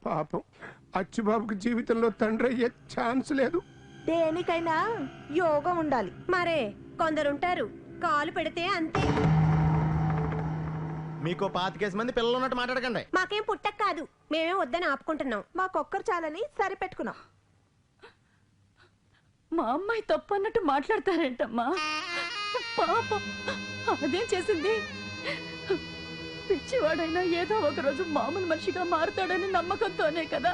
పాపం అచ్చుబాబుకి జీవితంలో తండ్రి అయ్యే ఛాన్స్ లేదు. దేనికైనా యోగం ఉండాలి. మరే కొందరుంటారు కాలు పెడితే అంతే. మీకు 25 మంది పిల్లలు ఉన్నట్టు మాట్లాడకండి. మాకేం పుట్టక కాదు, మేమే వద్దని ఆపుకుంటున్నాం. మాకొక్కరు చాలని సరిపెట్టుకున్నాం. మా అమ్మాయి తప్పు అన్నట్టు మాట్లాడతారేంటమ్మా? పాపం అదేం చేసింది? పిచ్చివాడైనా ఏదో ఒకరోజు మామూలు మనిషిగా మారుతాడని నమ్మకంతోనే కదా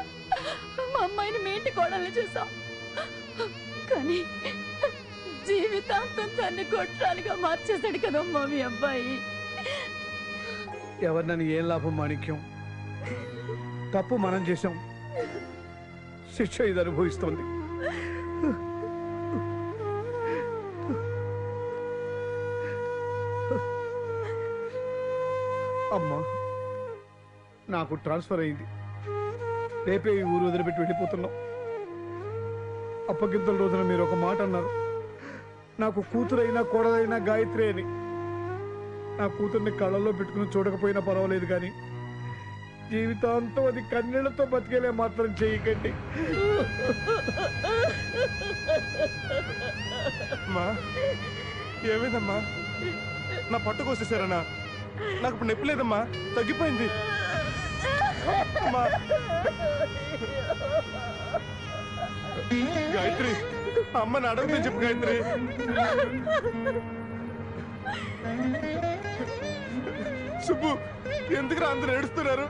మా అమ్మాయిని మీ ఇంటి కోడల్ని చేశాం. కానీ జీవితాంతం తన్ని కొట్టాలిగా మార్చేశాడు కదమ్మా మీ అబ్బాయి. ఎవరినని ఏం లాభం మాణిక్యం? తప్పు మనం చేశాం, శిక్ష ఇది అనుభవిస్తోంది. అమ్మా, నాకు ట్రాన్స్ఫర్ అయింది. రేపే ఈ ఊరు వదిలిపెట్టి వెళ్ళిపోతున్నాం. అప్పగింతల రోజున మీరు ఒక మాట అన్నారు, నాకు కూతురైనా కోడలైనా గాయత్రి అని. నా కూతుర్ని కళ్ళల్లో పెట్టుకుని చూడకపోయినా పర్వాలేదు, కానీ జీవితాంతం అది కన్నీళ్లతో బతికేలే మాత్రం చేయకండి. అమ్మా, ఏమైందమ్మా? నా పట్టు కోసేసారన్నా? నాకు ఇప్పుడు నొప్పి లేదమ్మా, తగ్గిపోయింది. గాయత్రి, అమ్మని అడగదని చెప్పు గాయత్రి. సుబ్బు, ఎందుకు అందరూ ఏడుస్తున్నారు?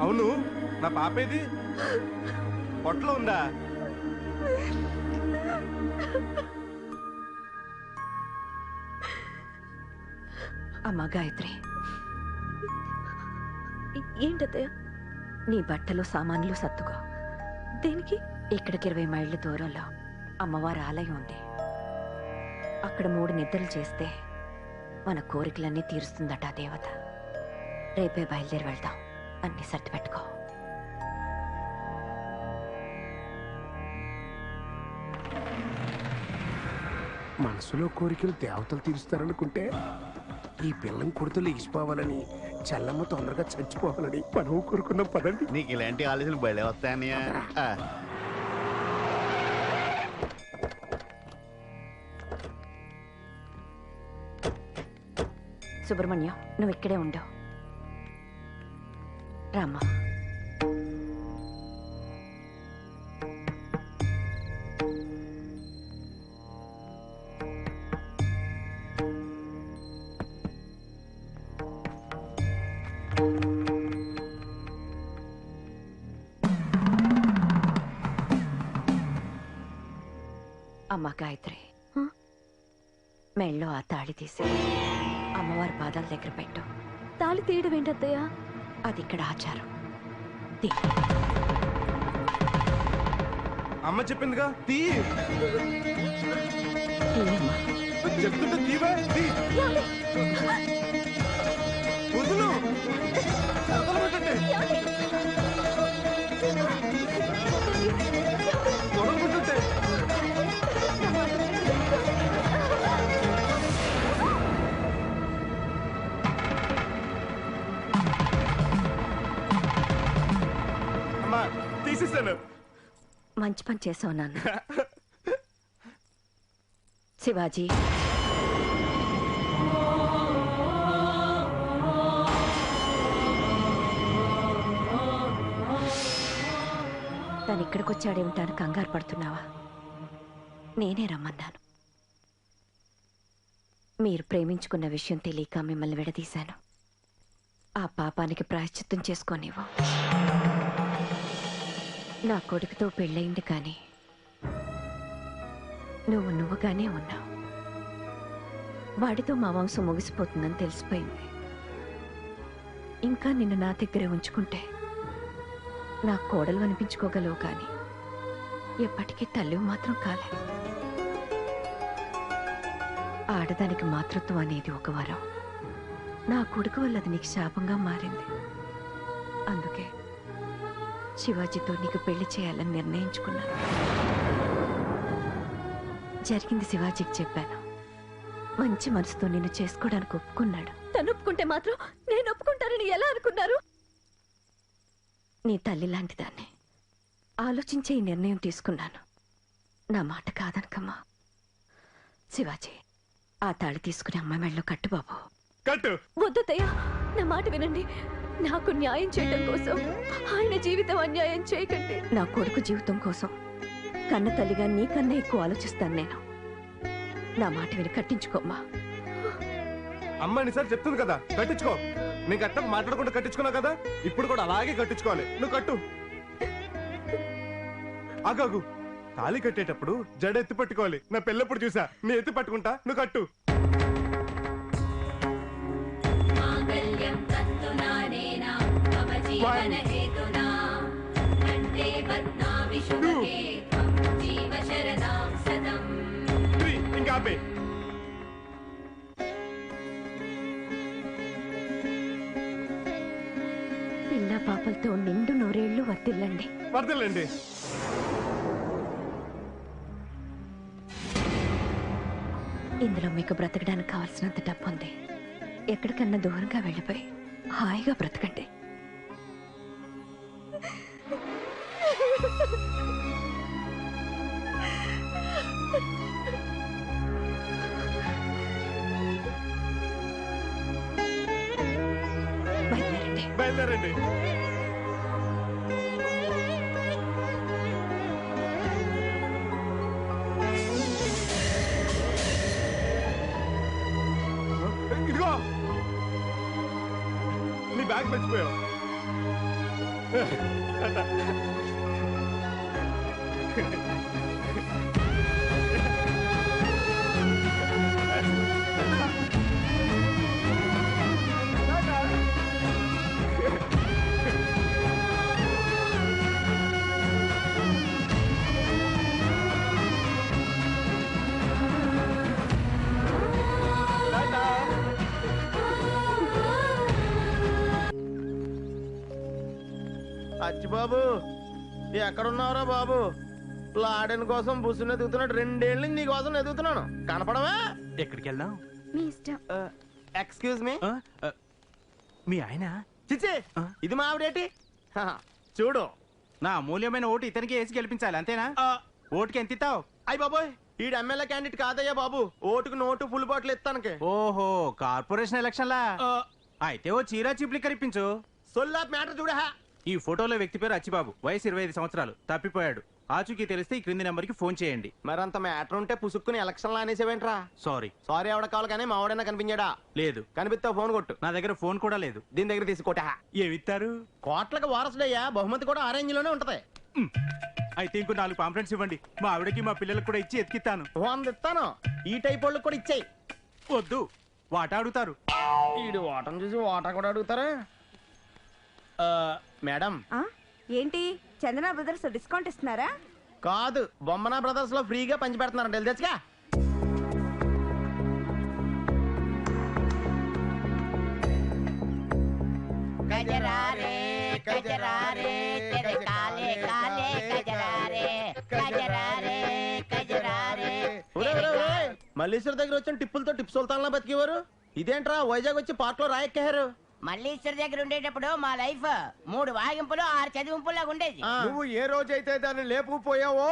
అవును, నా పాపేది? పొట్టలో ఉందా? అమ్మా గాయత్రి, ఏంటత్తయ్య? నీ బట్టలు సామాన్లు సర్దుకో. దేనికి? ఇక్కడికి 20 మైళ్ళ దూరంలో అమ్మవారి ఆలయం ఉంది. అక్కడ 3 నిద్రలు చేస్తే మన కోరికలన్నీ తీరుస్తుందట ఆ దేవత. రేపే బయలుదేరి వెళ్దాం. అన్ని సర్ది పెట్టుకో. మనసులో కోరికలు దేవతలు తీరుస్తారనుకుంటే ఈ పిల్లం కొడుతులు ఇసిపోవాలని, చల్లమ్మ తొందరగా చచ్చిపోవాలని మనం కోరుకున్నాం. పదండి. నీకు ఇలాంటి ఆలోచనలు బయలు వస్తాయన్నయ్య. సుబ్రహ్మణ్యం, నువ్వు ఇక్కడే ఉండవు. రామ్మా. అమ్మా గాయత్రి, మెళ్ళో ఆ తాళి తీసి అమ్మవారి పాదాల దగ్గర పెట్టు. తాళి తీయడం ఏంటత్తయ్య? అది ఇక్కడ ఆచారం. అమ్మ చెప్పిందిగా, తీ. చెప్తుంటే తీవే, తీ. వదులు, వదలబెట్టండి. వదలబెట్టుంటే. అమ్మా, తీసేస్తాను. మంచి పని చేసావు నాన్న. శివాజీ, తను ఇక్కడికి వచ్చాడేమిటాను కంగారు పడుతున్నావా? నేనే రమ్మన్నాను. మీరు ప్రేమించుకున్న విషయం తెలియక మిమ్మల్ని విడదీశాను. ఆ పాపానికి ప్రాయశ్చిత్తం చేసుకోనివ్వు. నా కొడుకుతో పెళ్ళయింది, కానీ నువ్వుగానే ఉన్నావు. వాడితో మా వంశం ముగిసిపోతుందని తెలిసిపోయింది. ఇంకా నిన్ను నా దగ్గరే ఉంచుకుంటే నా కోడలు అనిపించుకోగలవు, కానీ ఎప్పటికీ తల్లి మాత్రం కాలే. ఆడదానికి మాతృత్వం అనేది ఒక వరం. నా కొడుకు వల్ల అది నీకు శాపంగా మారింది. అందుకే శివాజీతో నీకు పెళ్లి చేయాలని నిర్ణయించుకున్నాను. జరిగింది శివాజీకి చెప్పాను. మంచి మనసుతో నిన్ను చేసుకోవడానికి ఒప్పుకున్నాడు. తను ఒప్పుకుంటే మాత్రం నేను ఒప్పుకుంటానని ఎలా అనుకున్నారు? నీ తల్లి లాంటి దాన్ని ఆలోచించే ఈ నిర్ణయం తీసుకున్నాను. నా మాట కాదనకమ్మా. శివాజీ, ఆ తాళి తీసుకుని అమ్మ మెళ్ళలో కట్టు బాబు. కట్టు. వద్దతయ్య, నా మాట వినండి. నాకు న్యాయం చేయడం కోసం ఆయన జీవితం అన్యాయం చేయకండి. నా కొడుకు జీవితం కోసం కన్న తల్లిగా నీకన్నా ఎక్కువ ఆలోచిస్తాను నేను. నా మాట విని కట్టించుకోమ్మా. అమ్మ ఎన్నిసార్లు చెప్తుంది కదా కట్టించుకో. నేను కట్ట మాట్లాడకుండా కట్టించుకున్నావు కదా, ఇప్పుడు కూడా అలాగే కట్టించుకోవాలి. నువ్వు కట్టు. ఆగాగు, తాళి కట్టేటప్పుడు జడ ఎత్తి పట్టుకోవాలి. నా పెళ్ళప్పుడు చూసా, నేను ఎత్తి పట్టుకుంటా, నువ్వు కట్టు. ఇంకా ఆపే. పిల్ల పాపలతో నిండు నూరేళ్లు వర్తిల్లండి. వరదలండి. ఇందులో మీకు బ్రతకడానికి కావాల్సినంత డబ్బు ఉంది. ఎక్కడికన్నా దూరంగా వెళ్ళిపోయి హాయిగా బ్రతకండి. బయలుదేరండి. బయలుదేరండి. ఇదిగో నీ బ్యాగ్ మర్చిపోయావు. అచ్చిబాబు, ఎక్కడున్నావురా బాబు? లాడెన్ కోసం బుస్సుని ఎదుగుతున్నాడు. 2 ఏళ్ళ నుంచి నీ కోసం ఎదుగుతున్నాను, కనపడవా? ఎక్కడికి వెళ్దాం? మీ ఇష్టం. Excuse me. మీ ఆయన? చిచ్చి, ఇది మా ఆవిడేటి? చూడు, నా అమూల్యమైన ఓటు ఇతనికి వేసి గెలిపించాలి, అంతేనా? ఓటుకి ఎంత ఇస్తావు? అయ్య బాబోయ్, ఈడు ఎమ్మెల్యే క్యాండిడేట్ కాదయ్యా బాబు. ఓటుకు నోటు ఫుల్ బాటిల్ ఇస్తానికి. ఓహో, కార్పొరేషన్ ఎలక్షన్లా? అయితే ఓ చీర చిప్లిక్కర్ ఇప్పించు. సొల్లా మ్యాటర్ చూడ. ఈ ఫోటోలో వ్యక్తి పేరు అచ్చిబాబు, వయసు 25 సంవత్సరాలు, తప్పిపోయాడు. ఆచూకీ తెలిస్తే ఈ క్రింది నెంబర్కి ఫోన్ చేయండి. మరంత మ్యాటర్ ఉంటే పుసుక్కుని ఎలక్షన్ అనేసేవేంట్రా? సారీ. సారీ ఎవడ కావాలి కానీ మా వాడైనా కనిపించాడా? లేదు. కనిపిస్తే ఫోన్ కొట్టు. నా దగ్గర ఫోన్ కూడా లేదు. దీని దగ్గర తీసుకోట. ఏమిస్తారు? కోట్లకు వారసుడయ్యా, బహుమతి కూడా ఆరెంజ్ లోనే ఉంటది. అయితే ఇంకో 4 పాంప్లెట్స్ ఇవ్వండి. మా ఆవిడకి మా పిల్లలకు కూడా ఇచ్చి ఎత్తిస్తాను. 100 ఇస్తాను. ఈ టైప్ వాళ్ళకి కూడా ఇచ్చేయి. వద్దు, వాటా అడుగుతారు. ఈడు ఓటం చూసి ఓటా కూడా అడుగుతారా? మేడం, ఏంటి చందన బ్రదర్స్ డిస్కౌంట్ ఇస్తున్నారా? కాదు, బొమ్మనా బ్రదర్స్ లో ఫ్రీగా పంచి పెడుతున్నారంట. తెలుసుగా. గజరారే గజరారే తెరే కాలే కాలే గజరారే గజరారే గజరారే. మల్లీశ్వర్ దగ్గర వచ్చిన టిప్పులతో టిప్స్ సుల్తాన్లా బతికేవారు. ఇదేంట్రా వైజాగ్ వచ్చి పార్క్ లో రాయెక్కారు? మల్లీశ్వర్ దగ్గర ఉండేటప్పుడు మా లైఫ్ 3 వాగింపులు 6 చదివింపులాగా ఉండేది. నువ్వు ఏ రోజైతే దాన్ని లేపుకుపోయావో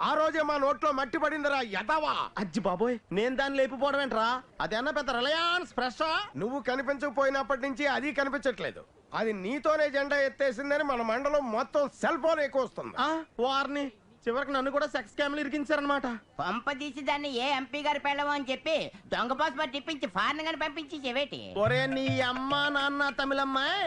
ఆ రోజే మా నోట్లో మట్టి పడిందిరా ఎదవా. అజ్జి బాబోయ్, నేను దాన్ని లేపుపోవడం ఏంట్రా? అదేనా పెద్ద రిలయన్స్ ఫ్రెష్? నువ్వు కనిపించకపోయినప్పటి నుంచి అది కనిపించట్లేదు. అది నీతోనే జెండా ఎత్తేసిందని మన మండలం మొత్తం సెల్ ఫోన్ ఎక్కువ వస్తుంది. వారిని చివరికి నన్ను కూడా సెక్స్ క్యామ్లు ఇరికించారనమాట. పంపదీసి దాన్ని ఏ ఎంపీ గారు పెళ్ళము అని చెప్పి దొంగ పాస్పోర్ట్ ఇప్పించి ఫారెన్ గాని పంపించి చెవేటి. ఒరే నీ అమ్మ నాన్న తమిళమ్మాయి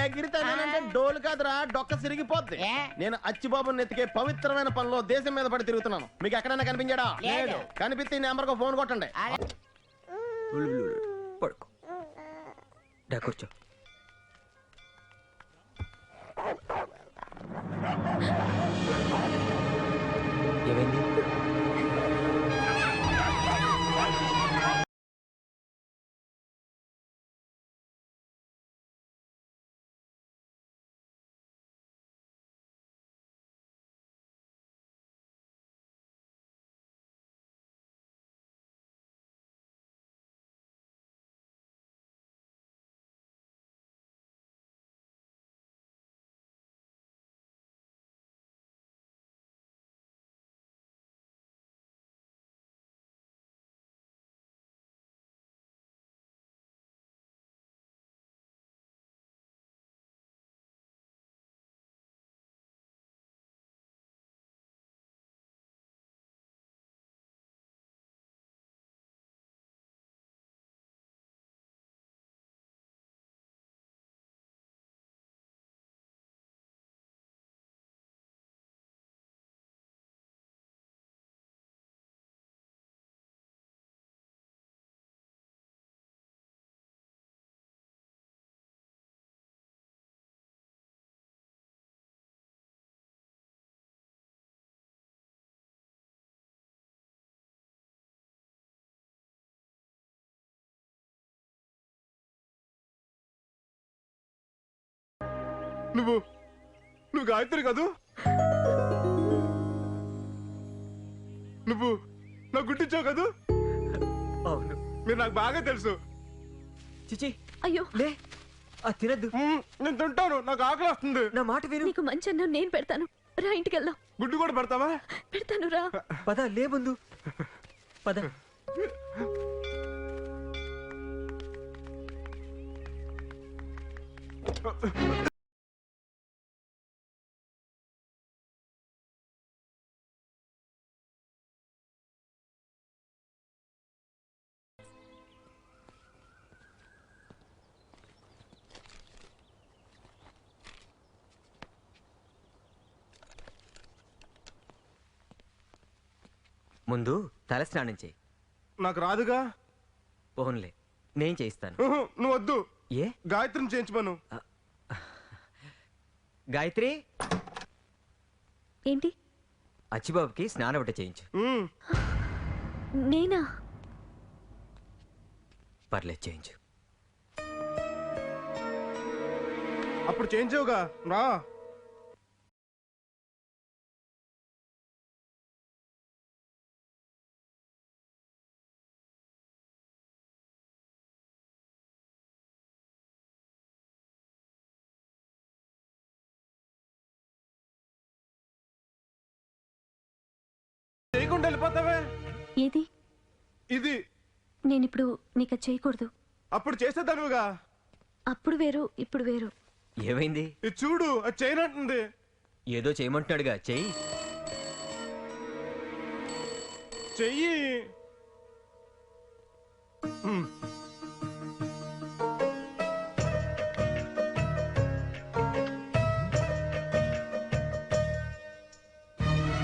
ఎగిరితానంటే డోలు కాదురా, డొక్క సిరిగిపోద్ది. ఏ? నేను అచ్చిబాబుని ఎత్తికే పవిత్రమైన పనిలో దేశం మీద పడి తిరుగుతున్నాను. మీకు ఎక్కడైనా కనిపించాడా? లేదు. కనిపిస్తే ఈ నెంబర్కు ఫోన్ కొట్టండి. పడుకో. కూర్చో. ఏమైంది? నువ్వు గాయత్రి కదూ? నువ్వు నాకు గుట్టించావు కదూ? అవును. మీరు నాకు బాగా తెలుసు. చిచి అయ్యో లే, తినద్దు. నేను తింటాను, నాకు ఆకలి వస్తుంది. నా మాట విను. నీకు మంచి అన్నం నేను పెడతాను, రా ఇంటికి వెళ్దాం. గుడ్డు కూడా పెడతావా? పెడతాను రా. పద, లే ముందు పద. ముందు తల స్నానం చేయి. నాకు రాదుగా. పోన్లే, నేను చేయిస్తాను. నువ్వు వద్దు, ఏ? గాయత్రిని చేయించమను. గాయత్రి, ఏంటి? అచ్చిబాబుకి స్నానం ఒకటి చేయించు. నేనా? పర్లేదు, చేయించు. అప్పుడు చేయించావుగా, రా. చేయకుండా వెళ్ళిపోతావే. ఏది? ఇది నేనిప్పుడు నీకు అది చేయకూడదు. అప్పుడు చేసేదానుగా. అప్పుడు వేరు, ఇప్పుడు వేరు. ఏమైంది? ఇది చూడు, అది చేయనంటుంది. ఏదో చేయమంటున్నాడుగా, చెయ్యి. చెయ్యి.